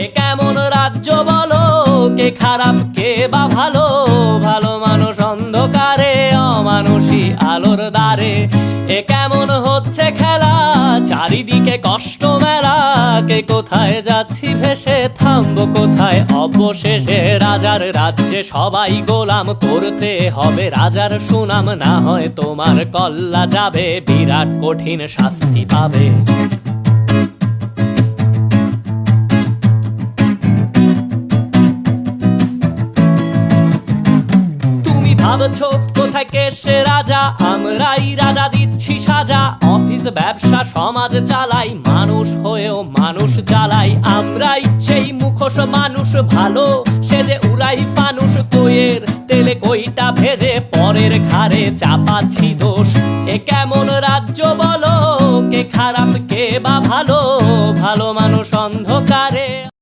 এ কেমন রাজ্য বলো, কে খারাপ কে বা ভালো? ভালো মানুষ অন্ধকারে, অমানুষী আলোর দ্বারে। এ কেমন হচ্ছে খেলা, চারিদিকে কষ্ট মেলা। কে কোথায় যাচ্ছি ভেসে, থামবো কোথায় অবশেষে? রাজার রাজ্যে সবাই গোলাম, করতে হবে রাজার সুনাম। না হয় তোমার কল্লা যাবে, বিরাট কঠিন শাস্তি পাবে। ভাবছো কোথায় কে সে রাজা, আমরাই রাজা দিচ্ছি সাজা। অফিস ব্যবসা সমাজ চালাই, মানুষ হয়েও মানুষ জ্বালাই। আমরাই সেই মুখোশ মানুষ ভালো, সে যে উড়াই ফানুষ। কইয়ের তেলে কইটা ভেজে পরের ঘাড়ে চাপাচ্ছি দোষ। এ কেমন রাজ্য বলো, কে খারাপ কে বা ভালো? ভালো মানুষ অন্ধকারে,